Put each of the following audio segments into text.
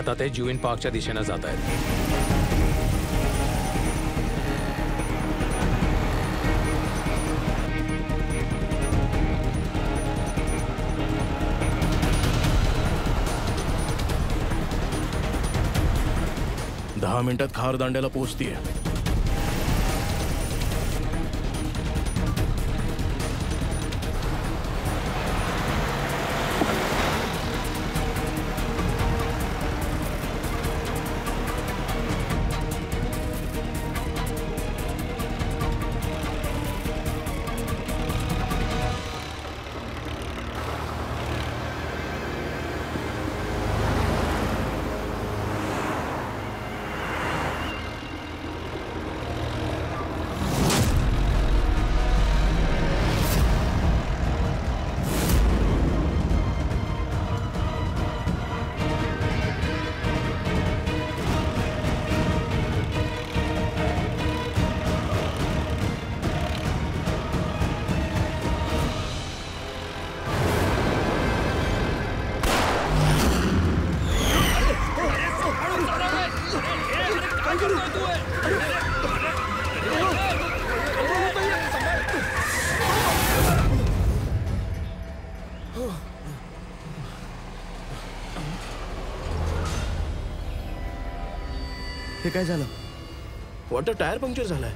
आता ते ज्युइन पार्कच्या दिशेने जात आहेत. दहा मिनिटात खारदांड्याला पोहोचतीये. हे काय झालं? वाटतं टायर पंक्चर झालाय.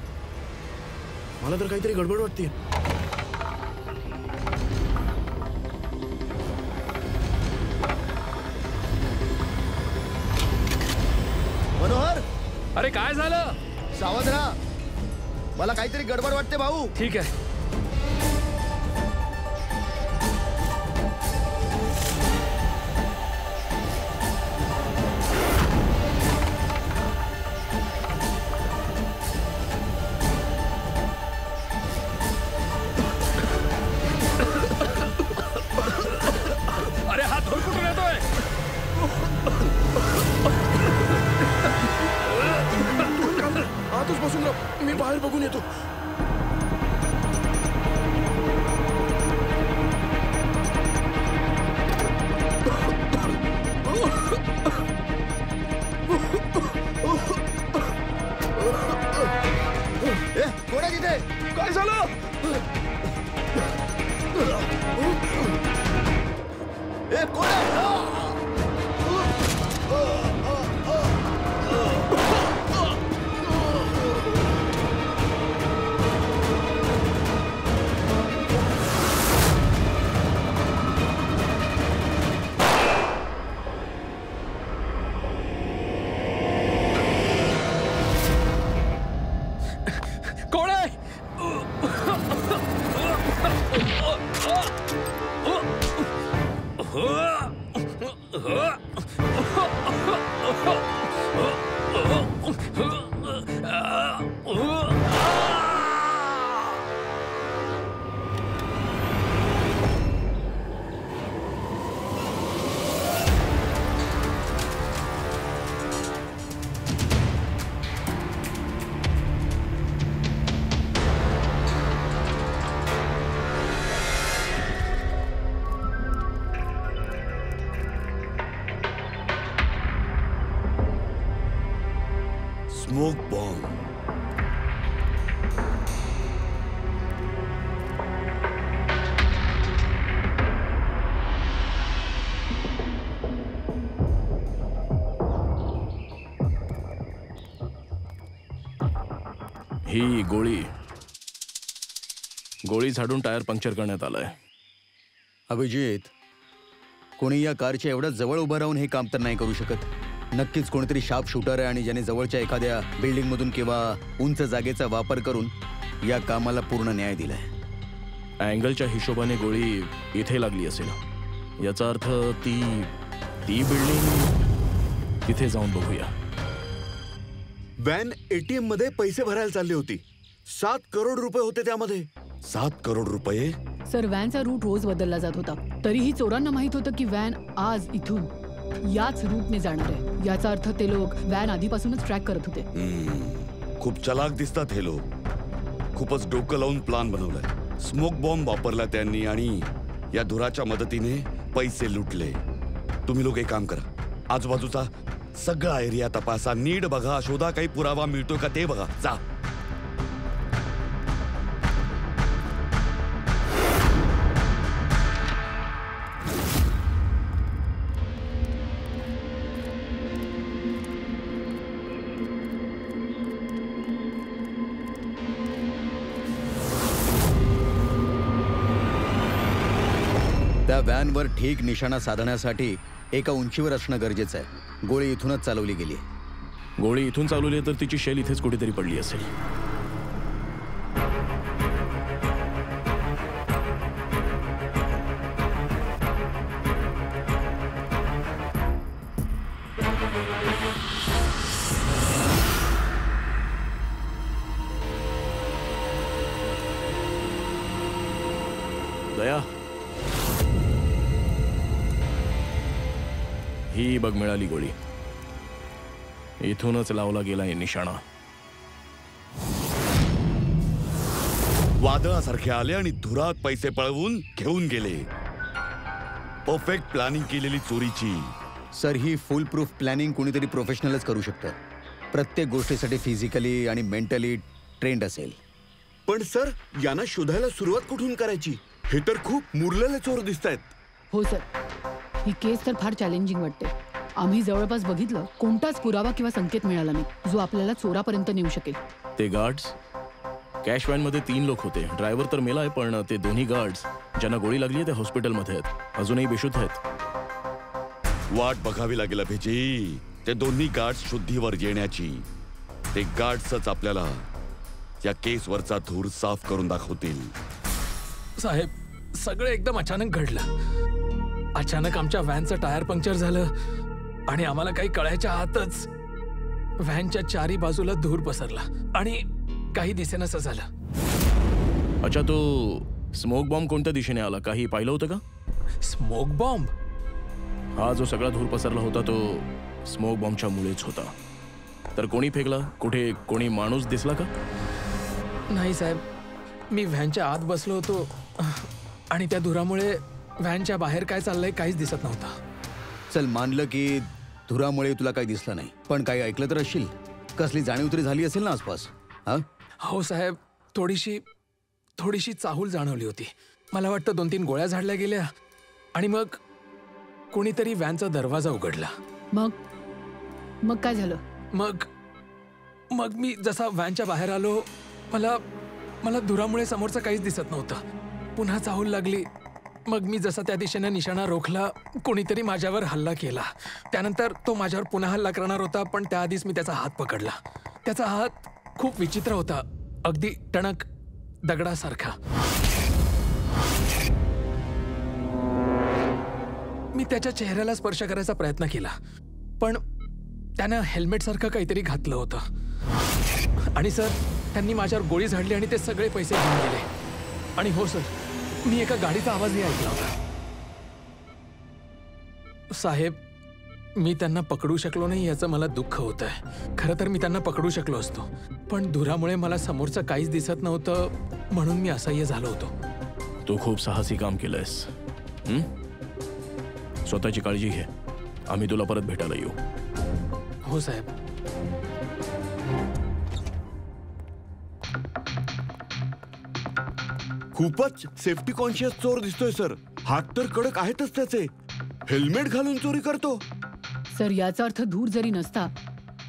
मला तर काहीतरी गडबड वाटते. मनोहर, अरे काय झालं? सावध राहा. मला काहीतरी गडबड वाटते भाऊ. ठीक आहे. आतच बसून मी बाहेर बघून येतो. कोण आहे तिथे? काय झालं? कोण आहे? Smoke bomb. ही गोळी झाडून टायर पंक्चर करण्यात आलाय. अभिजित, कोणी या कारच्या एवढ्या जवळ उभं राहून हे काम तर नाही करू शकत. नक्कीच कोणीतरी शार्प शूटर आहे आणि ज्याने जवळच्या एखाद्या बिल्डिंग मधून किंवा उंच जागेचा वापर करून या कामाला पूर्ण न्याय दिलाय. अँगलच्या हिशोबाने गोळी इथे लागली असेल. याचा अर्थ ती बिल्डिंग तिथे जाऊन बघूया. व्हॅन एटीएम मध्ये पैसे भरायला चालली होती. 7 करोड रुपये होते त्यामध्ये. 7 करोड रुपये? सर, व्हॅनचा रूट रोज बदलला जात होता. तरीही चोरांना माहित होतं की व्हॅन आज इथून याच रूटने जाणार आहे. याचा अर्थ ते लोक व्हॅन आधीपासूनच ट्रॅक करत होते. खूप चलाक दिसतात हे लोक. खूपच डोकं लावून प्लान बनवलाय. स्मोक बॉम्ब वापरला त्यांनी आणि या धुराच्या मदतीने पैसे लुटले. तुम्ही लोक एक काम करा, आजूबाजूचा सगळा एरिया तपासा, नीट बघा, शोधा काही पुरावा मिळतो का ते बघा. जा. त्या व्हॅनवर ठीक निशाणा साधण्यासाठी एका उंचीवर असणं गरजेचं आहे. गोळी इथूनच चालवली गेली. गोळी इथून चालवली तर तिची शेल इथेच कुठेतरी पडली असेल. दया, ही बघ मिळाली गोळी. इथूनच लावला गेलाय निशाणा. वादळासारखे आले आणि धुरात पैसे पळवून घेऊन गेले. परफेक्ट प्लॅनिंग केलेली चोरीची. सर, ही फुल प्रूफ प्लॅनिंग कोणीतरी प्रोफेशनलच करू शकतं. प्रत्येक गोष्टीसाठी फिजिकली आणि मेंटली ट्रेंड असेल. पण सर, यांना शोधायला सुरुवात कुठून करायची? हे तर खूप मुरलेले चोर दिसतायत. हो सर, ही केस तर फार चॅलेंजिंग वाटते. आम्ही जवळपास बघितलं, कोणताच पुरावा किंवा संकेत मिळाला नाही जो आपल्याला चोरापर्यंत नेऊ शकेल. ते गार्ड्स, कॅश व्हॅनमध्ये 3 लोक होते. ड्रायव्हर तर मेलाय, पण ते दोन्ही गार्ड्स ज्यांना गोळी लागली आहे ते हॉस्पिटलमध्ये आहेत. अजूनही बेशुद्ध आहेत. वाट बघावी लागेल अभिजी. ते दोन्ही गार्ड्स शुद्धीवर येण्याची. ते गार्ड्सच आपल्याला या केसवरचा धूर साफ करून दाखवतील. साहेब, सगळं एकदम अचानक घडलं. अचानक आमच्या व्हॅनचं टायर पंक्चर झालं आणि आम्हाला काही कळायच्या आतच व्हॅनच्या चारी बाजूला धूर पसरला आणि काही दिसेनासं झालं. अच्छा, तो स्मोक बॉम्ब कोणत्या दिशेने आला? काही पाहिलं होतं का? Smoke bomb? हा जो सगळा धूर पसरला होता तो स्मोक बॉम्बच्या मुळेच होता. तर कोणी फेकला? कुठे कोणी माणूस दिसला का? नाही साहेब, मी व्हॅनच्या आत बसलो होतो आणि त्या धुरामुळे व्हॅनच्या बाहेर काय चाललंय काहीच दिसत नव्हतं. चल, मानलं की धुरामुळे तुला काही दिसलं नाही, पण काही ऐकलं तर असशील. कसली जाणीव तरी झाली असेल ना आसपास? हा? हो साहेब, थोडीशी चाहूल जाणवली होती. मला वाटतं 2-3 गोळ्या झाडल्या गेल्या आणि मग कोणीतरी व्हॅनचा दरवाजा उघडला. मग काय झालं? मग मी जसा व्हॅनच्या बाहेर आलो, मला धुरामुळे समोरचं काहीच दिसत नव्हतं. पुन्हा चाहूल लागली. मग मी जसा त्या दिशेने निशाणा रोखला, कोणीतरी माझ्यावर हल्ला केला. त्यानंतर तो माझ्यावर पुन्हा हल्ला करणार होता, पण त्याआधीच मी त्याचा हात पकडला. त्याचा हात खूप विचित्र होता, अगदी टणक दगडासारखा. मी त्याच्या चेहऱ्याला स्पर्श करायचा प्रयत्न केला, पण त्यानं हेल्मेटसारखं काहीतरी घातलं होतं. आणि सर, त्यांनी माझ्यावर गोळी झाडली आणि ते सगळे पैसे घेऊन गेले. आणि हो सर, मी एका गाडीचा आवाजही ऐकला होता. साहेब, मी त्यांना पकडू शकलो नाही याचं मला दुःख होतंय. खरं तर मी त्यांना पकडू शकलो असतो, पण धुरामुळे मला समोरचं काहीच दिसत नव्हतं, म्हणून मी असह्य झालो होतो. तू खूप साहसी काम केलंयस. स्वतःची काळजी घे. आम्ही तुला परत भेटायला येऊ. हो साहेब. खूपच सेफ्टी कॉन्शियस चोर दिसतोय सर. हात तर कडक आहेतच त्याचे. हेल्मेट घालून चोरी करतो. सर, याचा अर्थ धूर जरी नसता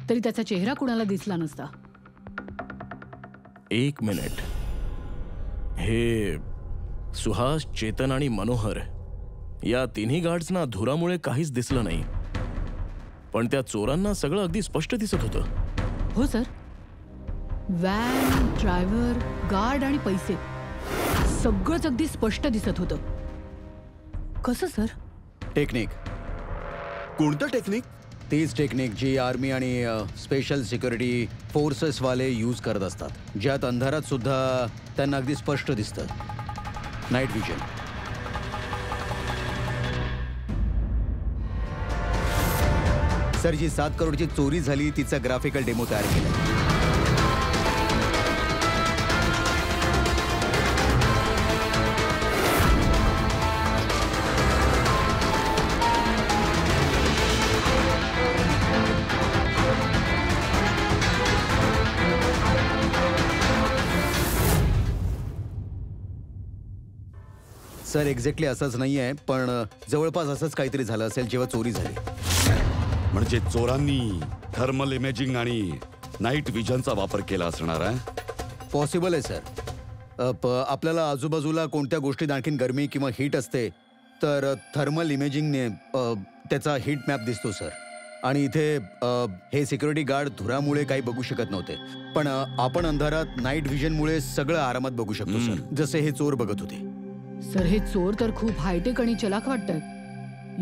तरी त्याचा चेहरा कुणाला दिसला नसता. 1 मिनिट. हे सुहास, चेतन आणि मनोहर या तिन्ही गार्ड्सना धुरामुळे काहीच दिसलं नाही, पण त्या चोरांना सगळं अगदी स्पष्ट दिसत होतं. हो सर, व्हॅन, ड्रायव्हर, गार्ड आणि पैसे सगळंच अगदी स्पष्ट दिसत होतं. कसं सर? टेक्निक. कोणतं टेक्निक? तीच टेक्निक जी आर्मी आणि स्पेशल सिक्युरिटी फोर्सेस वाले यूज करत असतात, ज्यात अंधारात सुद्धा त्यांना अगदी स्पष्ट दिसतं. Night vision. सर, जी 7 करोडची चोरी झाली तिचा ग्राफिकल डेमो तयार केला. सर एक्झॅक्टली असंच नाही आहे, पण जवळपास असंच काहीतरी झालं असेल जेव्हा चोरी झाली. म्हणजे चोरांनी थर्मल इमेजिंग आणि नाईट विजनचा वापर केला असणार आहे. पॉसिबल आहे सर. आपल्याला आजूबाजूला कोणत्या गोष्टीत आणखीन गरमी किंवा हीट असते तर थर्मल इमेजिंगने त्याचा हीट मॅप दिसतो सर. आणि इथे हे सिक्युरिटी गार्ड धुरामुळे काही बघू शकत नव्हते, पण आपण अंधारात नाईट व्हिजनमुळे सगळं आरामात बघू शकतो सर, जसे हे चोर बघत होते. सर हे चोर तर खूप हायटेक आणि चलाख वाटतात.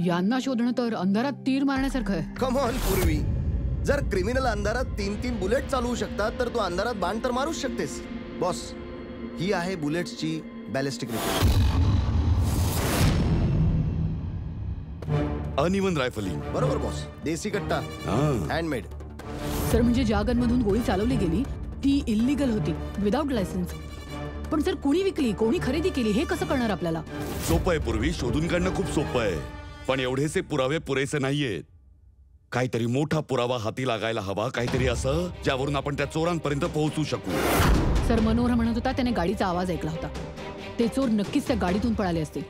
यांना शोधणं तर अंधारात तीर मारण्यासारखं आहे. कम ऑन पूर्वी, जर क्रिमिनल अंधारात 3-3 बुलेट चालवू शकतात तर तू अंधारात बाण तर मारूच शकतेस. बॉस, ही आहे बुलेट्सची बॅलिस्टिक रिपोर्ट. अनइवन रायफलिंग. बरोबर बॉस, देसी कट्टा, हँडमेड. सर म्हणजे ज्या गनमधून गोळी चालवली गेली ती इल्लीगल होती, विदाउट लायसन्स. पण सर कुणी विकली, कोणी खरेदी केली हे कसं कळणार आपल्याला? सोपं आहे पूर्वी, शोधून काढणं खूप सोपं आहे, पण एवढेसे पुरावे पुरेसे नाहीयेत. काहीतरी मोठा पुरावा हाती लागायला हवा, काहीतरी असं ज्यावरून आपण त्या चोरांपर्यंत पोहोचू शकू. सर मनोहर म्हणत होता त्याने गाडीचा आवाज ऐकला होता. ते चोर नक्कीच त्या गाडीतून पळाले असतील.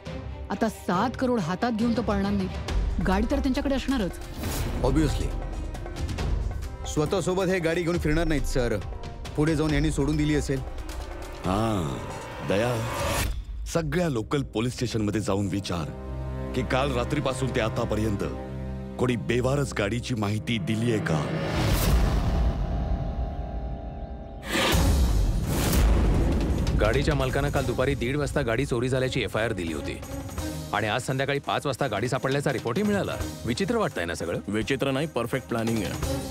आता 7 करोड हातात घेऊन तो पळणार नाही. गाडी तर त्यांच्याकडे असणारच. ऑब्विसली स्वतःसोबत हे गाडी घेऊन फिरणार नाहीत सर. पुढे जाऊन यांनी सोडून दिली असेल. दया, सगळ्या लोकल पोलीस स्टेशनमध्ये जाऊन विचार की काल रात्रीपासून ते आतापर्यंत कोणी बेवारस गाडीची माहिती दिली आहे का? गाडीच्या मालकानं काल दुपारी 1:30 वाजता गाडी चोरी झाल्याची FIR दिली होती आणि आज संध्याकाळी 5 वाजता गाडी सापडल्याचा रिपोर्टही मिळाला. विचित्र वाटतंय ना सगळं? विचित्र नाही, परफेक्ट प्लॅनिंग आहे.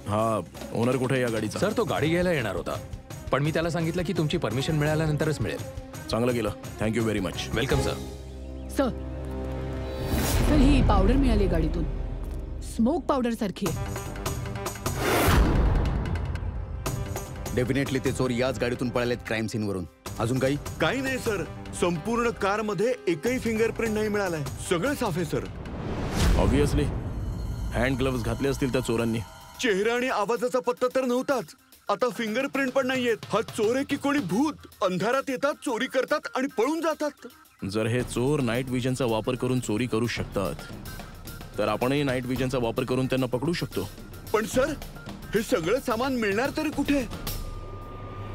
हा ओनर कुठे या गाडीचा? सर तो गाडी घ्यायला येणार होता, पण मी त्याला सांगितलं की तुमची परमिशन मिळाल्यानंतरच मिळेल. चांगलं गेलं, thank you very much. Welcome sir. Sir sir ही पावडर मिळाली गाडीतून, स्मोक पावडर सारखी आहे. डेफिनेटली ते चोर याच गाडीतून पळालेत क्राईम सीनवरून. अजून काही नाही सर, संपूर्ण कार मध्ये एकही फिंगरप्रिंट नाही मिळालाय. सगळं साफ आहे सर. ऑब्विसली हँड ग्लोव्स घातले असतील त्या चोरांनी. चेहरा आणि आवाजाचा पत्ता तर नव्हताच. आता फिंगरप्रिंट पण नाहीयेत. हा चोर आहे की कोणी भूत? अंधारात येतात, चोरी करतात आणि पळून जातात. जर हे चोर नाईट विजनचा वापर करून चोरी करू शकतात तर आपणही नाईट विजनचा वापर करून त्यांना पकडू शकतो. पण सर, हे सगळं सामान मिळणार तरी कुठे?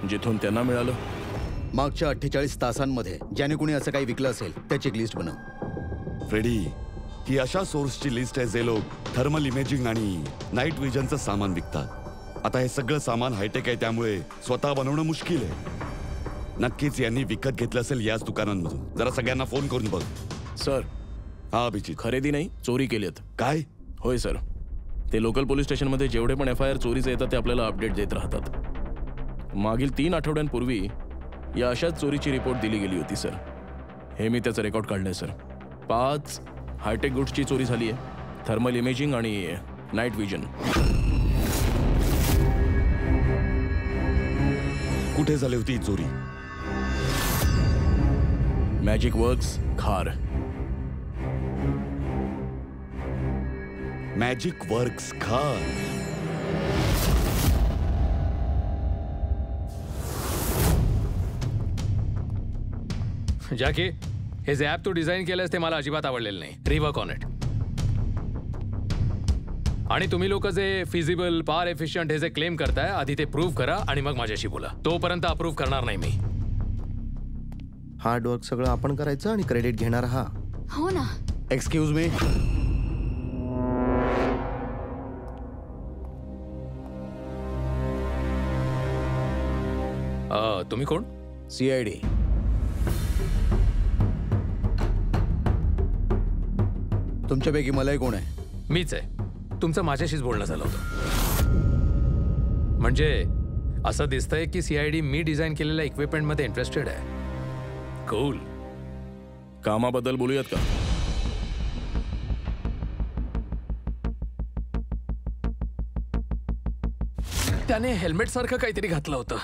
जिथून त्यांना मिळालं. मागच्या 48 तासांमध्ये ज्याने कोणी असं काही विकलं असेल त्याची एक लिस्ट बनव. फ्रेडी, ही अशा सोर्सची लिस्ट आहे जे लोक थर्मल इमेजिंग आणि नाईट विजनचं सामान विकतात. आता हे सगळं सामान हायटेक आहे, त्यामुळे स्वतः बनवणं मुश्किल आहे. नक्कीच यांनी विकत घेतलं असेल याच दुकानांमधून. जरा सगळ्यांना फोन करून बघ. सर, हा अभिजित. खरेदी नाही, चोरी केलीत. काय? होय सर. ते लोकल पोलीस स्टेशनमध्ये जेवढे पण FIR चोरीचे येतात ते आपल्याला अपडेट देत राहतात. मागील 3 आठवड्यांपूर्वी या अशाच चोरीची रिपोर्ट दिली गेली होती सर. हे मी त्याचं रेकॉर्ड काढलंय सर. 5 हायटेक गुड्सची चोरी झाली आहे, थर्मल इमेजिंग आणि नाईट विजन. कुठे झाली होती ही चोरी? मॅजिक वर्क्स, खार. मॅजिक वर्क्स, खार. जॅकी, हे जे ॲप तू डिझाईन केलंस ते मला अजिबात आवडलेलं नाही. Rework on it. आणि तुम्ही लोक जे फिजिबल, पावर एफिशियंट हे जे क्लेम करताय, आधी ते प्रूव्ह करा आणि मग माझ्याशी बोला. तोपर्यंत अप्रूव्ह करणार नाही मी. हार्ड वर्क सगळं आपण करायचं आणि क्रेडिट घेणार हा. हो ना. Excuse me. तुम्ही कोण? CID. तुमच्यापैकी मलाही कोण आहे? मीच आहे. तुमचं माझ्याशीच बोलणं झालं होतं. म्हणजे असं दिसतंय की CID मी डिझाईन केलेल्या इक्विपमेंटमध्ये इंटरेस्टेड आहे. कूल. कामाबद्दल बोलूयात का? त्याने हेल्मेट सारखं काहीतरी घातलं होतं.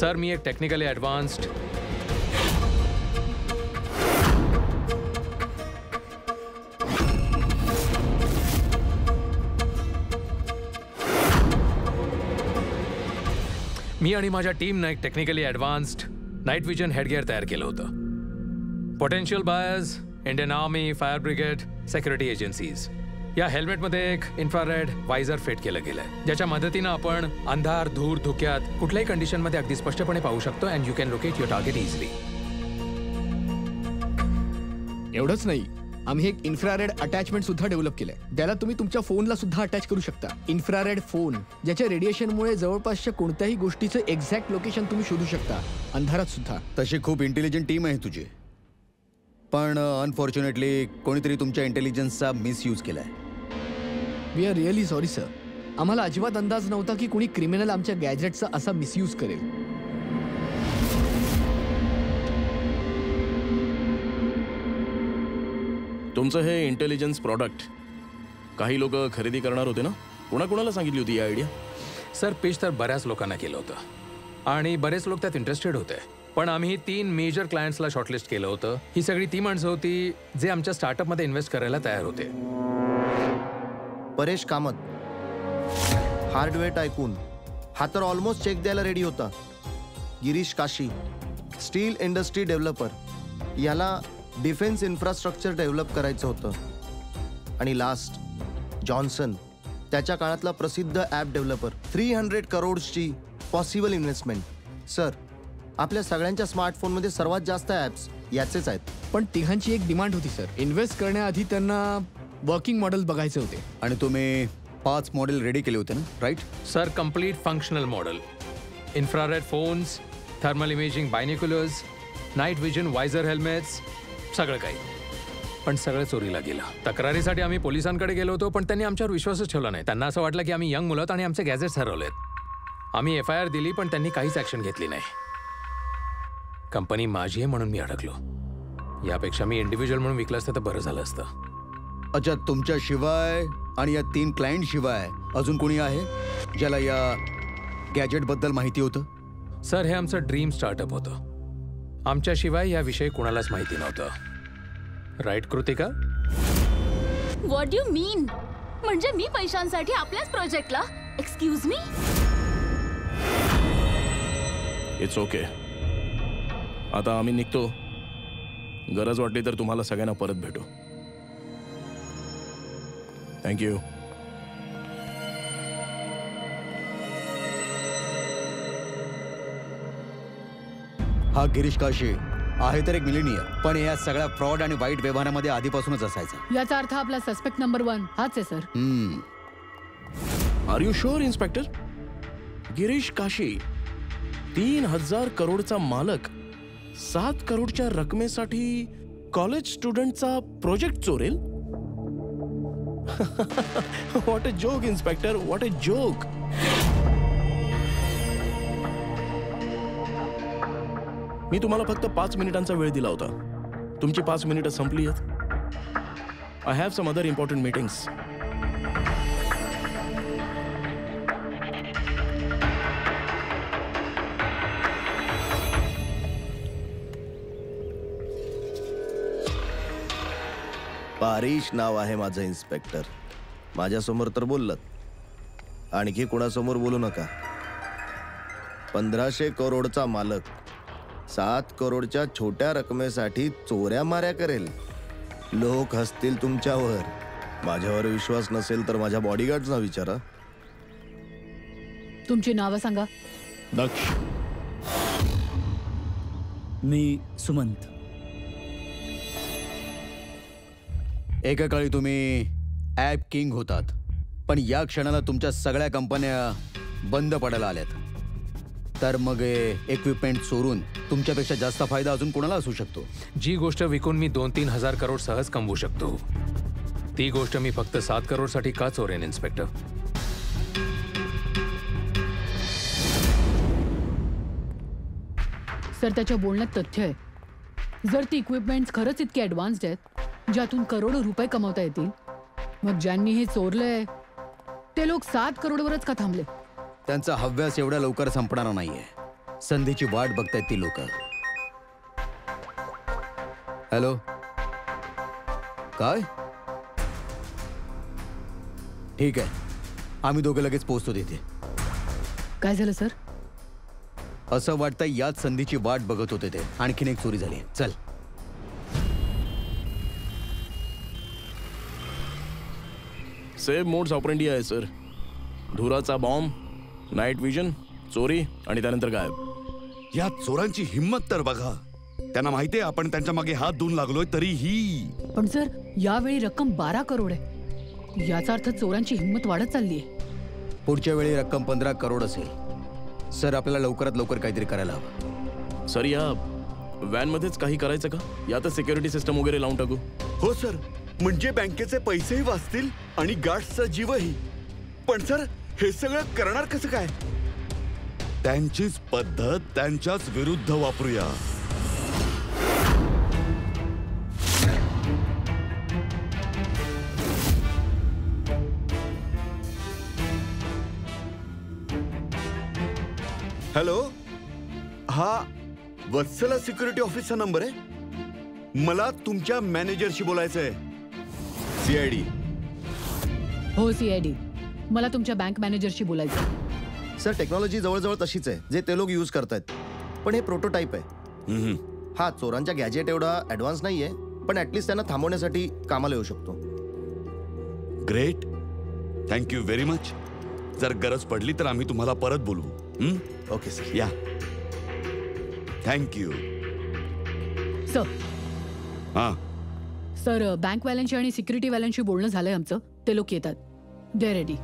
सर मी एक टेक्निकली ॲडव्हान्स्ड मी आणि माझ्या टीमनं एक technically advanced night vision headgear तयार केलं होतं. Potential buyers, Indian army, fire brigade, security agencies या हेल्मेटमध्ये एक इन्फ्रारेड वायझर फिट केलं गेलंय, ज्याच्या मदतीनं आपण अंधार, धूर, धुक्यात कुठल्याही कंडिशनमध्ये अगदी स्पष्टपणे पाहू शकतो and you can locate your target easily. एवढंच नाही, आम्ही एक इन्फ्रारेड अटॅचमेंट सुद्धा डेव्हलप केलंय. त्याला तुम्ही तुमच्या फोनला सुद्धा अटॅच करू शकता. इन्फ्रारेड फोन, ज्याच्या रेडिएशनमुळे जवळपासच्या कोणत्याही गोष्टीचं एक्झॅक्ट लोकेशन तुम्ही शोधू शकता, अंधारात सुद्धा. तशी खूप इंटेलिजंट टीम आहे तुझी, पण अनफॉर्च्युनेटली कोणीतरी तुमच्या इंटेलिजन्सचा मिसयूज केलाय. We are really sorry sir. आम्हाला अजिबात अंदाज नव्हता की कुणी क्रिमिनल आमच्या गॅजेटचा असा मिसयूज करेल. तुमचं हे इंटेलिजन्स प्रॉडक्ट काही लोक खरेदी करणार होते ना? कोणाकोणाला सांगितली होती ही आयडिया? सर पिच तर बऱ्याच लोकांना केलं होतं आणि बरेच लोक त्यात इंटरेस्टेड होते, पण आम्ही 3 मेजर क्लायंट्सला शॉर्टलिस्ट केलं होतं. ही सगळी ती माणसं होती जे आमच्या स्टार्टअपमध्ये इन्व्हेस्ट करायला तयार होते. परेश कामत, हार्डवेअर टायकून, हा तर ऑलमोस्ट चेक द्यायला रेडी होता. Girish Kashi, steel industry developer, याला डिफेन्स इन्फ्रास्ट्रक्चर डेव्हलप करायचं होतं. आणि लास्ट जॉन्सन, त्याच्या काळातला प्रसिद्ध ॲप डेव्हलपर. 300 करोड्सची पॉसिबल इन्व्हेस्टमेंट. सर आपल्या सगळ्यांच्या स्मार्टफोनमध्ये सर्वात जास्त ॲप्स याचेच आहेत. पण तिघांची एक डिमांड होती सर. इन्व्हेस्ट करण्याआधी त्यांना वर्किंग मॉडेल बघायचे होते. आणि तुम्ही 5 मॉडेल रेडी केले होते ना, right? Sir complete functional model, infrared phones, thermal imaging binoculars, night vision visor helmets, सगळं काही. पण सगळं चोरीला गेलं. तक्रारीसाठी आम्ही पोलिसांकडे गेलो होतो, पण त्यांनी आमच्यावर विश्वासच ठेवला नाही. त्यांना असं वाटलं की आम्ही यंग मुलं आणि आमचे गॅजेट्स हरवलेत. आम्ही FIR दिली, पण त्यांनी काहीच ॲक्शन घेतली नाही. कंपनी माझी आहे म्हणून मी अडकलो. यापेक्षा मी इंडिव्हिज्युअल म्हणून विकलं असतं तर बरं झालं असतं. अच्छा, तुमच्या शिवाय आणि या 3 क्लायंट शिवाय अजून कोणी आहे ज्याला या गॅजेटबद्दल माहिती होतं? सर हे आमचं ड्रीम स्टार्टअप होतं. आमच्याशिवाय याविषयी कुणालाच माहिती नव्हतं. राईट कृतिका? व्हॉट यू मीन? म्हणजे मी पैशांसाठी आपल्याच प्रोजेक्टला? Excuse me? It's okay. आता आम्ही निघतो. गरज वाटली तर तुम्हाला सगळ्यांना परत भेटू. थँक्यू. हा गिरीश काशी आहे तर एक मिलेनियर, पण या सगळ्या फ्रॉड आणि वाईट व्यवहारामध्ये आधीपासूनच असायचा. याचा अर्थ आपला सस्पेक्ट नंबर 1 हाच आहे sir. Are you sure inspector? Girish Kashi 3,000 करोडचा मालक 7 करोडच्या रकमेसाठी कॉलेज स्टुडंटचा प्रोजेक्ट चोरेल? What a joke inspector, what a joke. मी तुम्हाला फक्त 5 मिनिटांचा वेळ दिला होता. तुमची 5 मिनिटं संपली आहेत. I have some other important meetings. Parish नाव आहे माझं इन्स्पेक्टर. माझ्यासमोर तर बोललात, आणखी कोणासमोर बोलू नका. 1500 करोडचा मालक 7 करोडच्या छोट्या रकमेसाठी चोऱ्या माऱ्या करेल. लोक हसतील तुमच्यावर. माझ्यावर विश्वास नसेल तर माझ्या बॉडीगार्ड्सना विचारा. तुमची नावं सांगा. दक्ष. मी सुमंत. एका काळी तुम्ही ॲप किंग होतात, पण या क्षणाला तुमच्या सगळ्या कंपन्या बंद पडायला आल्यात. तर मग इक्विपमेंट चोरून तुमच्यापेक्षा जास्त फायदा अजून कोणाला असू शकतो? जी गोष्ट विकून मी 2-3 हजार करोड सहज कमवू शकतो, ती गोष्ट मी फक्त 7 करोडसाठी का चोरेन इन्स्पेक्टर? सर त्याच्या बोलण्यात तथ्य आहे. जर ती इक्विपमेंट्स खरंच इतके ॲडव्हान्स्ड आहेत ज्यातून करोडो रुपये कमवता येतील, मग ज्यांनी हे चोरलंय ते लोक 7 करोडवरच का थांबले? त्यांचा हव्यास एवढ्या लवकर संपणार नाहीये. संधीची वाट बघतायत ती लोक. हॅलो, काय? ठीक आहे, आम्ही दोघं लगेच पोहोचतो तिथे. काय झालं सर? असं वाटतं याच संधीची वाट बघत होते ते. आणखीन एक चोरी झाली. चल. सेम मोड्स ऑपरेंडी आहे सर. धुराचा बॉम्ब, नाईट विजन, चोरी आणि त्यानंतर गायब. या चोरांची हिंमत तर बघा. त्यांना माहितीये आपण त्यांच्या मागे हात धुवून लागलोय तरीही. पण सर, यावेळी रक्कम 12 करोड आहे. याचा अर्थ चोरांची हिंमत वाढत चालली आहे. पुढच्या वेळी रक्कम 15 करोड असेल. सर, आपल्याला लवकरात लवकर काहीतरी करायला हवं. सर, या व्हॅनमध्येच काही करायचं का? यातच सिक्युरिटी सिस्टम वगैरे लावून टाकू. हो सर, म्हणजे बँकेचे पैसेही वाचतील आणि गार्ड्सचा जीवही. पण सर, हे सगळं करणार कसं काय? त्यांचीच पद्धत त्यांच्याच विरुद्ध वापरूया. हॅलो, हा वत्सला सिक्युरिटी ऑफिसचा नंबर आहे. मला तुमच्या मॅनेजरशी बोलायचंय. CID. हो CID, मला तुमच्या बँक मॅनेजरशी बोलायचं. सर, टेक्नॉलॉजी जवळजवळ तशीच आहे जे ते लोक यूज करतायत, पण हे प्रोटोटाईप आहे. हा चोरांच्या गॅजेट एवढा ऍडव्हान्स नाहीये, पण ऍटलीस्ट त्यांना थांबवण्यासाठी कामाला येऊ शकतो. Great, thank you very much. जर गरज पडली तर आम्ही तुम्हाला परत बोलवू. Okay sir. या, थँक्यू. सर, हा, सर, बँकवाल्यांशी आणि सिक्युरिटीवाल्यांशी बोलणं झालंय आमचं. ते लोक येतात. दे रेडी.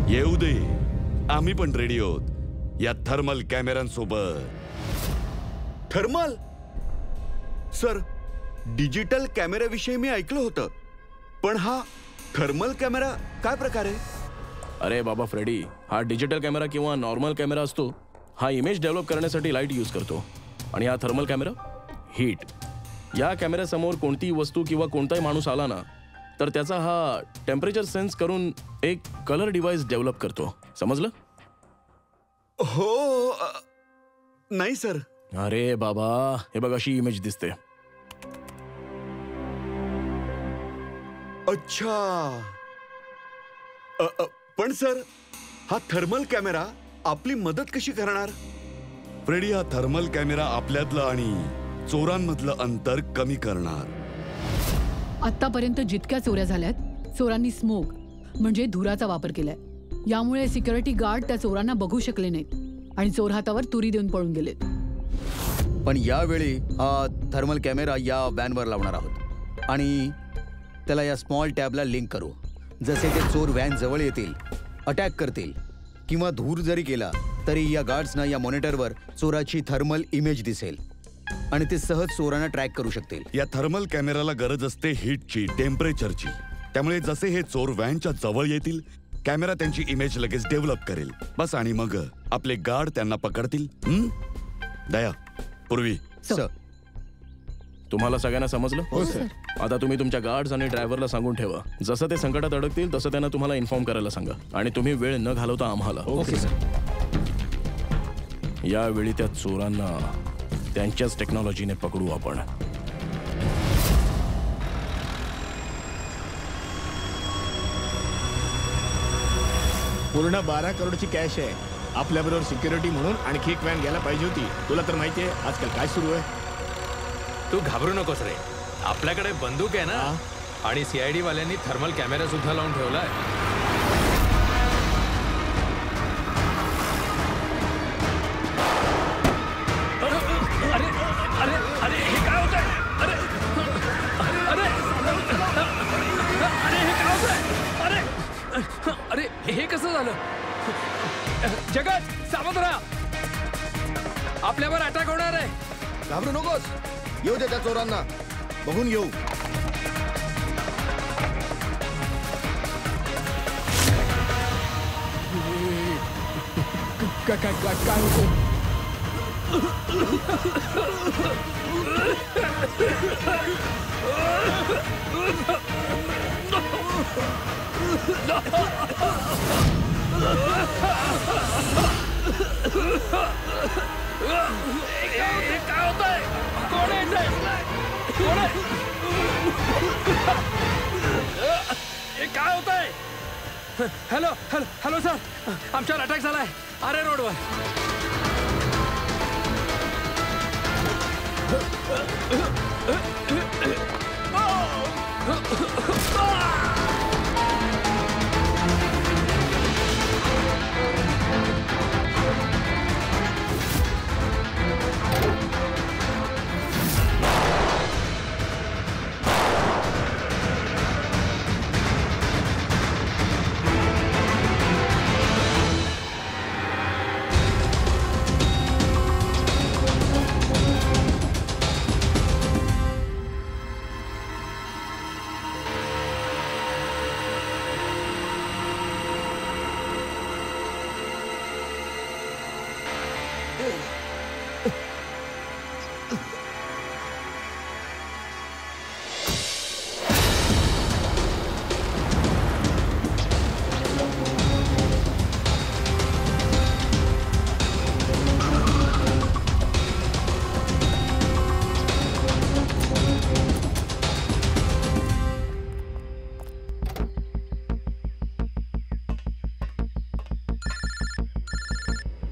येऊ दे, आम्ही पण रेडी आहोत या थर्मल कॅमेऱ्यांसोबत. थर्मल? सर, डिजिटल कॅमेऱ्याविषयी मी ऐकलं होतं, पण हा थर्मल कॅमेरा काय प्रकार आहे? अरे बाबा फ्रेडी, हा डिजिटल कॅमेरा किंवा नॉर्मल कॅमेरा असतो, हा इमेज डेव्हलप करण्यासाठी लाईट यूज करतो. आणि हा थर्मल कॅमेरा हीट. या कॅमेऱ्यासमोर कोणतीही वस्तू किंवा कोणताही माणूस आला ना, तर त्याचा हा टेम्परेचर सेन्स करून एक कलर डिव्हाइस डेव्हलप करतो. समजलं? हो, नाही सर. अरे बाबा, हे बघ, अशी इमेज दिसते. अच्छा. पण सर, हा थर्मल कॅमेरा आपली मदत कशी करणार? फ्रेडी, हा थर्मल कॅमेरा आपल्यातलं आणि चोरांमधलं अंतर कमी करणार. आतापर्यंत जितक्या चोऱ्या झाल्यात, चोरांनी स्मोक म्हणजे धुराचा वापर केलाय. यामुळे सिक्युरिटी गार्ड त्या चोरांना बघू शकले नाहीत आणि चोर हातावर तुरी देऊन पळून गेलेत. पण यावेळी हा थर्मल कॅमेरा या व्हॅनवर लावणार आहोत आणि त्याला या स्मॉल टॅबला लिंक करू. जसे ते चोर व्हॅन जवळ येतील, अटॅक करतील किंवा धूर जरी केला तरी या गार्ड्सना या मॉनिटरवर चोराची थर्मल इमेज दिसेल आणि ते सहज चोरांना ट्रॅक करू शकतील. या थर्मल कॅमेराला गरज असते हीटची, टेम्परेचरची. त्यामुळे जसे हे चोर व्हॅनच्या जवळ येतील, कॅमेरा त्यांची इमेज लगेच डेव्हलप करेल. बस, आणि मग आपले गार्ड त्यांना पकडतील. दया, पूर्वी. सर, तुम्हाला सगळ्यांना समजलं? हो सर. आता तुम्ही तुमच्या गार्ड्स आणि ड्रायव्हरला सांगून ठेवा, जसं ते संकटात अडकतील तसं त्यांना तुम्हाला इन्फॉर्म करायला सांगा. आणि तुम्ही वेळ न घालवता आम्हाला. Okay sir. यावेळी त्या चोरांना त्यांच्याच टेक्नॉलॉजीने पकडू आपण. पूर्ण 12 करोडची कॅश आहे. आपल्याबरोबर सिक्युरिटी म्हणून आणखी एक व्हॅन घ्यायला पाहिजे होती. तुला तर माहितीये आजकाल काय सुरू आहे. तू घाबरू नकोस रे, आपल्याकडे बंदूक आहे ना, आणि CID वाल्यांनी थर्मल कॅमेरा सुद्धा लावून ठेवलाय. अरे अरे अरे, हे काय होतंय? अरे अरे अरे, हे काय होतंय? अरे अरे, हे कसं झालं? जगत, सावध राहा, आपल्यावर अटॅक होणार आहे. घाबरू नकोस, येऊ दे त्या चोरांना, बघून घेऊ. काय होतं? होतंय? कोण आहे इथे? कोण आहे? हे काय होतंय? हॅलो हॅलो हॅलो सर, आमच्यावर अटॅक झालाय आरे रोडवर.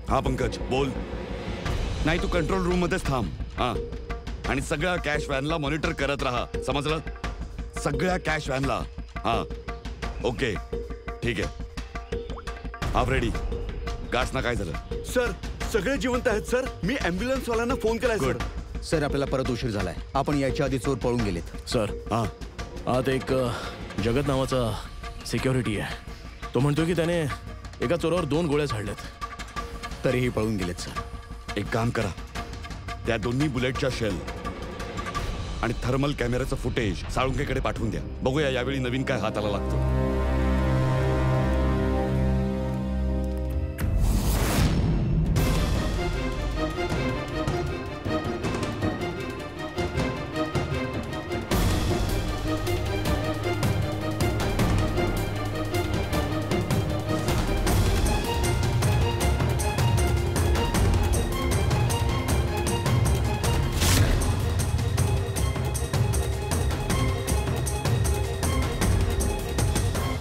हा पंकज बोल. नाही तू कंट्रोल रूम मध्येच थांब. हा आणि सगळ्या कॅश व्हॅनला मॉनिटर करत राहा, समजलं? सगळ्या कॅश व्हॅनला. हा ओके ठीक आहे. Half ready. गासना काय झालं? सर सगळे जिवंत आहेत सर. मी ॲम्ब्युलन्स वाल्यांना फोन केलाय सर. सर आपल्याला परत उशीर झालाय. आपण याच्या आधी चोर पळून गेलेत. सर हा आत एक जगत नावाचा सिक्युरिटी आहे. तो म्हणतो की त्याने एका चोरावर 2 गोळ्या झाडल्यात. तरीही पळून गेलेत सर. एक काम करा, त्या दोन्ही बुलेटच्या शेल आणि थर्मल कॅमेराचं फुटेज साळुंकेकडे पाठवून द्या. बघूया यावेळी नवीन काय हाताला लागतं.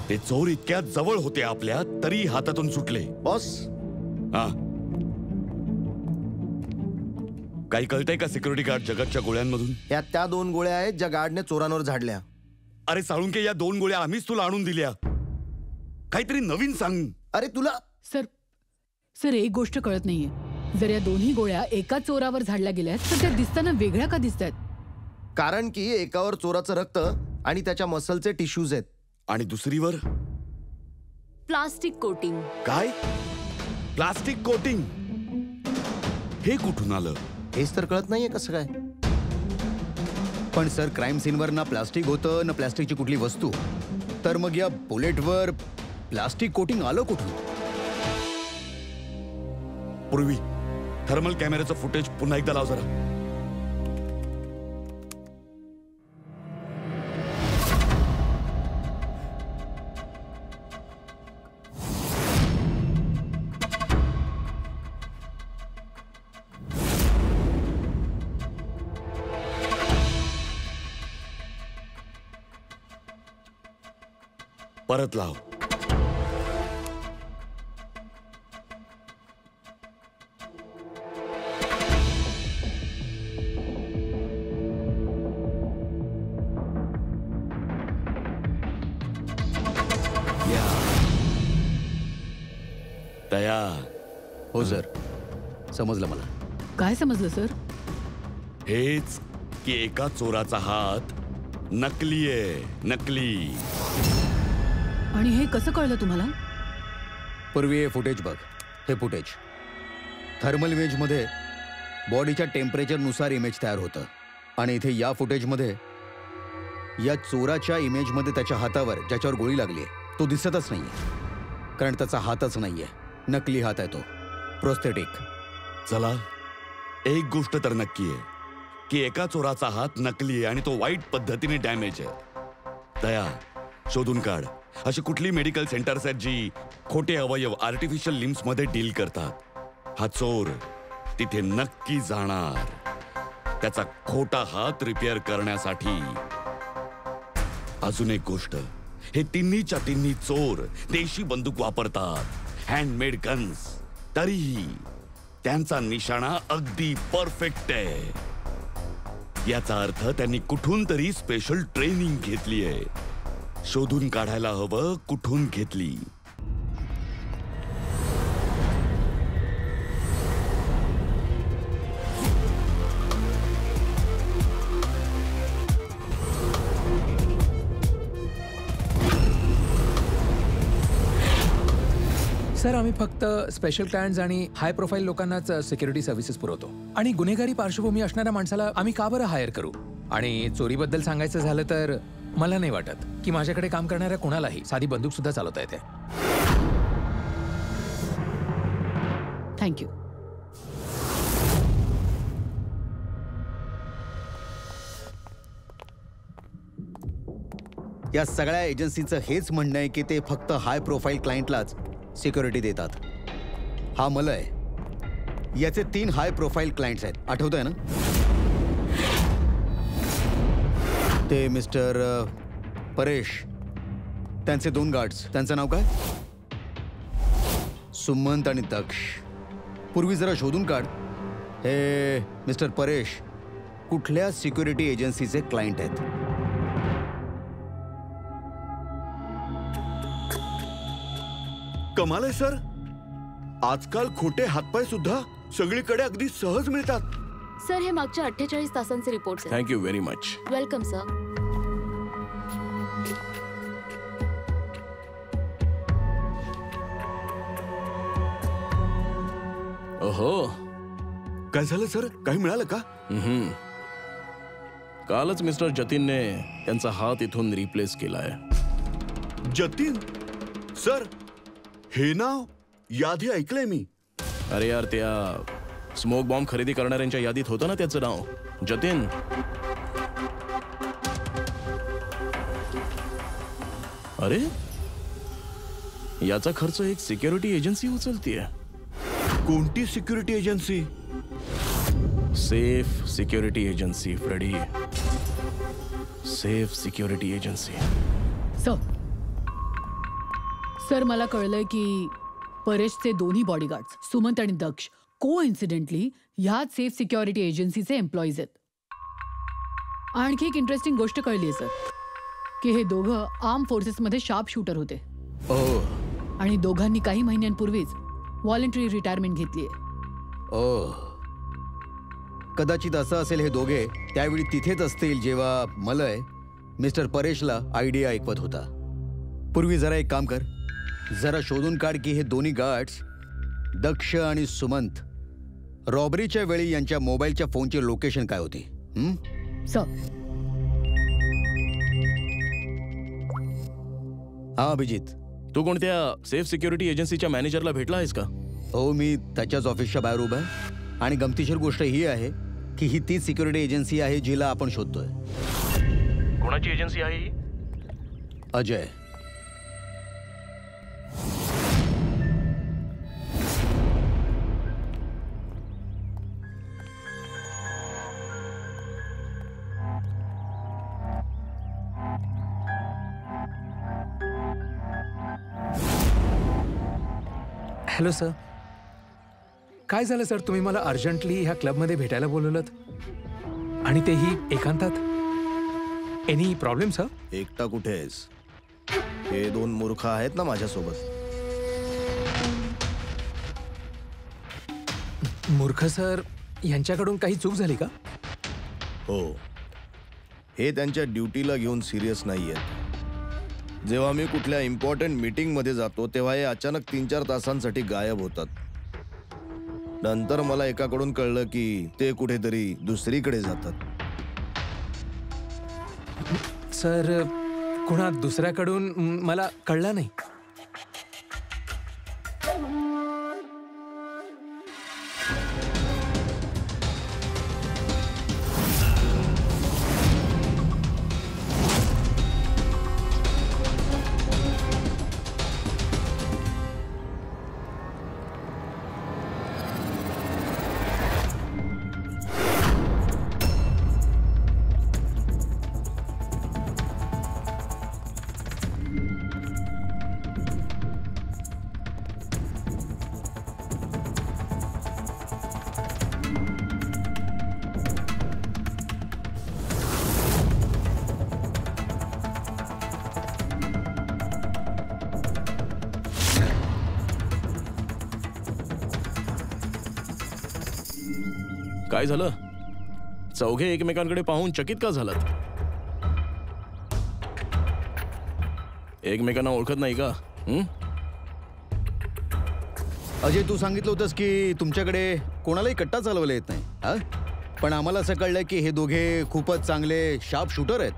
ते चोर इतक्या जवळ होते आपल्या, तरी हातातून सुटले. बॉस हा काही कळतंय का सिक्युरिटी गार्ड जगतच्या गोळ्यांमधून? या त्या 2 गोळ्या आहेत ज्या गार्डने चोरांवर झाडल्या. अरे साळुंके, या 2 गोळ्या आम्हीच तुला आणून दिल्या. काहीतरी नवीन सांग. अरे तुला सर सर एक गोष्ट कळत नाहीये. जर या दोन्ही गोळ्या एका चोरावर झाडल्या गेल्यात तर त्या दिसताना वेगळ्या का दिसतायत? कारण की एकावर चोराचं रक्त आणि त्याच्या मसलचे टिश्यूज आहेत आणि दुसरीवर प्लास्टिक कोटिंग. काय? Plastic coating? हे कुठून आलं? हेच तर कळत नाहीये कसं काय. पण सर क्राईम सीनवर ना प्लास्टिक होतं ना प्लास्टिकची कुठली वस्तू. तर मग या बुलेटवर प्लास्टिक कोटिंग आलं कुठून? पूर्वी थर्मल कॅमेऱ्याचं फुटेज पुन्हा एकदा लाव जरा. परत लाव. तयार. हो सर, समजलं मला. काय समजलं सर? हेच की एका चोराचा हात नकली आहे, नकली. आणि हे कसं कळलं तुम्हाला? पूर्वी हे फुटेज बघ. हे फुटेज थर्मल इमेजमध्ये बॉडीच्या टेम्परेचरनुसार इमेज तयार होतं. आणि इथे या फुटेजमध्ये या चोराच्या इमेजमध्ये त्याच्या हातावर ज्याच्यावर गोळी लागली तो दिसतच नाहीये. कारण त्याचा हातच नाहीये, नकली हात आहे तो, प्रोस्थेटिक. चला, एक गोष्ट तर नक्की आहे की एका चोराचा हात नकली आहे आणि तो वाईट पद्धतीने डॅमेज आहे. दया, शोधून काढ अशी कुठली मेडिकल सेंटर्स आहेत जी खोटे अवयव आर्टिफिशियल लिम्स मध्ये डील करतात. हा चोर तिथे नक्की जाणार. त्याचा खोटा हात रिपेअर करण्यासाठी. अजून एक गोष्ट, हे तिन्हीच्या तिन्ही चोर देशी बंदूक वापरतात, हँडमेड गन्स. तरीही त्यांचा निशाणा अगदी परफेक्ट आहे. याचा अर्थ त्यांनी कुठून तरी स्पेशल ट्रेनिंग घेतली आहे. शोधून काढायला हवं कुठून घेतली. सर, आम्ही फक्त स्पेशल क्लायंट्स आणि हाय प्रोफाईल लोकांनाच सिक्युरिटी सर्व्हिसेस पुरवतो. आणि गुन्हेगारी पार्श्वभूमी असणाऱ्या माणसाला आम्ही का बरं हायर करू? आणि चोरीबद्दल सांगायचं झालं तर मला नाही वाटत की माझ्याकडे काम करणाऱ्या कोणालाही साधी बंदूक सुद्धा चालवता येते. थँक्यू. या सगळ्या एजन्सीचं हेच म्हणणं आहे की ते फक्त हाय प्रोफाईल क्लायंटलाच सिक्युरिटी देतात. हा मलय, याचे 3 हाय प्रोफाईल क्लायंट्स आहेत, आठवतंय ना? ते मिस्टर परेश, त्यांचे 2 गार्ड्स, त्यांचं नाव काय? सुमंत आणि दक्ष. पूर्वी जरा शोधून काढ, हे मिस्टर परेश कुठल्या सिक्युरिटी एजन्सीचे क्लायंट आहेत. कमाल आहे सर, आजकाल खोटे हातपाय सुद्धा सगळीकडे अगदी सहज मिळतात. सर, हे मागच्या 48 तासांचे रिपोर्ट्स आहेत. Thank you very much. Welcome sir. ओहो, काय झालं सर, काही मिळालं का? कालच मिस्टर जतीनने त्यांचा हात इथून रिप्लेस केलाय. जतीन सर, हे नाव यादी ऐकलंय मी. अरे यार, त्या स्मोक बॉम्ब खरेदी करणाऱ्यांच्या यादीत होतं ना त्याचं नाव, जतीन. अरे, याचा खर्च एक सिक्युरिटी एजन्सी उचलतीये. कोणती security agency? Safe security agency Freddy. Safe security agency. Sir, मला कळलंय की परेशचे दोन्ही बॉडीगार्ड्स सुमंत आणि दक्ष को-इन्सिडेंटली ह्याच सेफ सिक्युरिटी एजन्सीचे एम्प्लॉईज आहेत. आणखी एक इंटरेस्टिंग गोष्ट कळली आहे सर, की हे दोघं आर्म फोर्सेसमध्ये शार्प शूटर होते. आणि दोघांनी काही महिन्यांपूर्वीच व्हॉलंटरी रिटायरमेंट घेतली आहे. कदाचित असं असेल, हे दोघे त्यावेळी तिथेच असतील जेव्हा मलय मिस्टर परेशला आयडिया ऐकवत होता. पूर्वी जरा एक काम कर, जरा शोधून काढ की हे दोन्ही गार्ड्स दक्ष आणि सुमंत रॉबरीच्या वेळी यांच्या मोबाईलच्या फोनचे लोकेशन काय होते. हा अभिजित, तू कोणत्या सेफ सिक्युरिटी एजन्सीच्या मॅनेजरला भेटला आहेस का? हो, मी त्याच्याच ऑफिसच्या बाहेर उभा आहे. आणि गमतीशीर गोष्ट ही आहे की ही तीच सिक्युरिटी एजन्सी आहे जिला आपण शोधतोय. कोणाची एजन्सी आहे ही? अजय. हॅलो सर, काय झालं सर? तुम्ही मला अर्जंटली ह्या क्लबमध्ये भेटायला बोलवलं आणि तेही एकांतात. Any problem sir? एकटा कुठे आहेस? हे 2 मूर्ख आहेत ना माझ्यासोबत. मूर्ख सर, यांच्याकडून काही चूक झाली का? हो, हे त्यांच्या ड्युटीला घेऊन सिरियस नाहीये. जेव्हा मी कुठल्या इम्पॉर्टंट मीटिंगमध्ये जातो तेव्हा हे अचानक 3-4 तासांसाठी गायब होतात. नंतर मला एकाकडून कळलं की ते कुठेतरी दुसरीकडे जातात. सर, कुणा दुसऱ्याकडून मला कळलं नाही. काय झालं? चौघे एकमेकांकडे पाहून चकित का झालात? एकमेकांना ओळखत नाही का? अजय, तू सांगितलं होतंस की तुमच्याकडे कोणालाही कट्टा चालवला येत नाही, हा? पण आम्हाला असं कळलं की हे दोघे खूपच चांगले शार्प शूटर आहेत.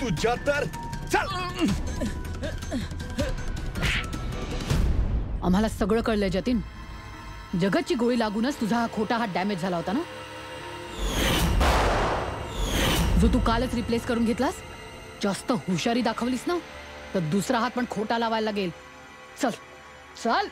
तुझ्या तर चल. आम्हाला सगळं कळलंय जतीन. जगतची गोळी लागूनच तुझा हा खोटा हात डॅमेज झाला होता ना, जो तू कालच रिप्लेस करून घेतलास. जास्त हुशारी दाखवलीस ना तर दुसरा हात पण खोटा लावायला लागेल. चल चल.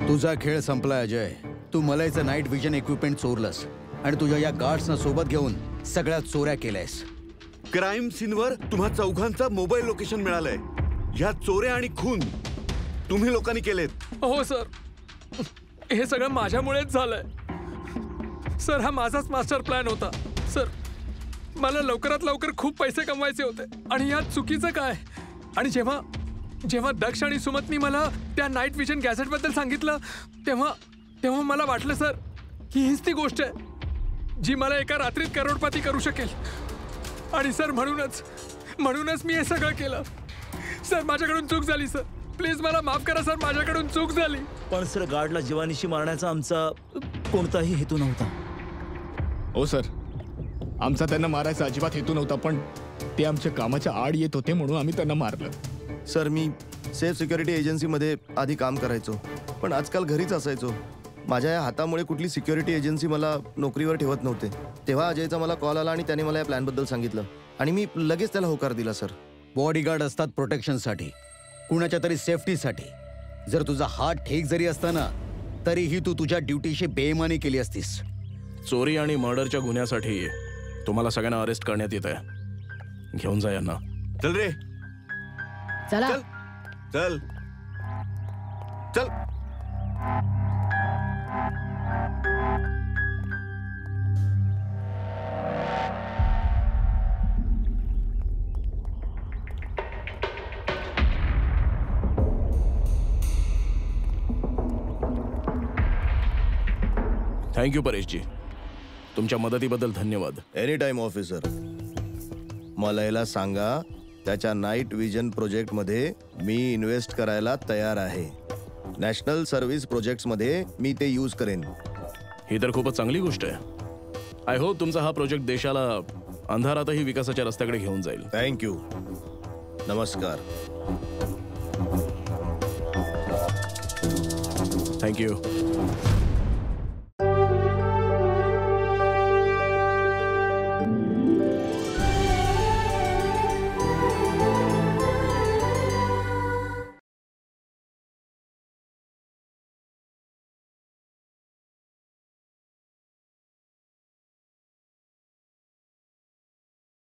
तुझा खेळ संपलाय अजय. तू मलाईचं नाईट विजन इक्विपमेंट चोरलंस आणि तुझ्या या गार्ड्सना सोबत घेऊन सगळ्या चोऱ्या केल्यास. क्राईम सीनवर तुम्हा चौघांचा मोबाईल लोकेशन मिळालंय. ह्या चोऱ्या आणि खून तुम्ही लोकांनी केलेत. हो सर, हे सगळं माझ्यामुळेच झालंय. सर, हा माझाच मास्टर प्लॅन होता. सर, मला लवकरात लवकर खूप पैसे कमवायचे होते आणि यात चुकीचं काय? आणि जेव्हा जेव्हा दक्ष आणि सुमतनी मला त्या नाईट विजन गॅजेट बद्दल सांगितलं तेव्हा मला वाटलं सर की हीच ती गोष्ट आहे जी मला एका रात्रीत करोडपती करू शकेल. आणि सर म्हणूनच मी हे सगळं केलं. सर, माझ्याकडून चूक झाली. सर, प्लीज मला माफ करा. सर, माझ्याकडून चूक झाली. पण सर, गार्डला जीवानिशी मारण्याचा आमचा कोणताही हेतू नव्हता. हो सर, आमचा त्यांना मारायचा अजिबात हेतू नव्हता, पण ते आमच्या कामाच्या आड येत होते म्हणून आम्ही त्यांना मारलं. सर, मी सेफ सिक्युरिटी एजन्सीमध्ये आधी काम करायचो, पण आजकाल घरीच असायचो. माझ्या या हातामुळे कुठली सिक्युरिटी एजन्सी मला नोकरीवर ठेवत नव्हते. तेव्हा अजयचा मला कॉल आला आणि त्याने मला या प्लॅनबद्दल सांगितलं आणि मी लगेच त्याला होकार दिला. सर, बॉडीगार्ड असतात प्रोटेक्शनसाठी, कुणाच्या तरी सेफ्टीसाठी. जर तुझा हात ठीक जरी असताना तरीही तू तुझ्या ड्युटीशी बेईमानी केली असतीस. चोरी आणि मर्डरच्या गुन्ह्यासाठी तुम्हाला सगळ्यांना अरेस्ट करण्यात येत आहे. घेऊन जा यांना. चल रे, चला. चल चल. थँक्यू परेशजी, तुमच्या मदतीबद्दल धन्यवाद. Any time officer. मला याला सांगा, त्याच्या नाईट विजन प्रोजेक्टमध्ये मी इन्व्हेस्ट करायला तयार आहे. नॅशनल सर्व्हिस प्रोजेक्ट्समध्ये मी ते यूज करेन. ही तर खूपच चांगली गोष्ट आहे. आय होप तुमचा हा प्रोजेक्ट देशाला अंधारातही विकासाच्या रस्त्याकडे घेऊन जाईल. थँक्यू. नमस्कार. थँक्यू.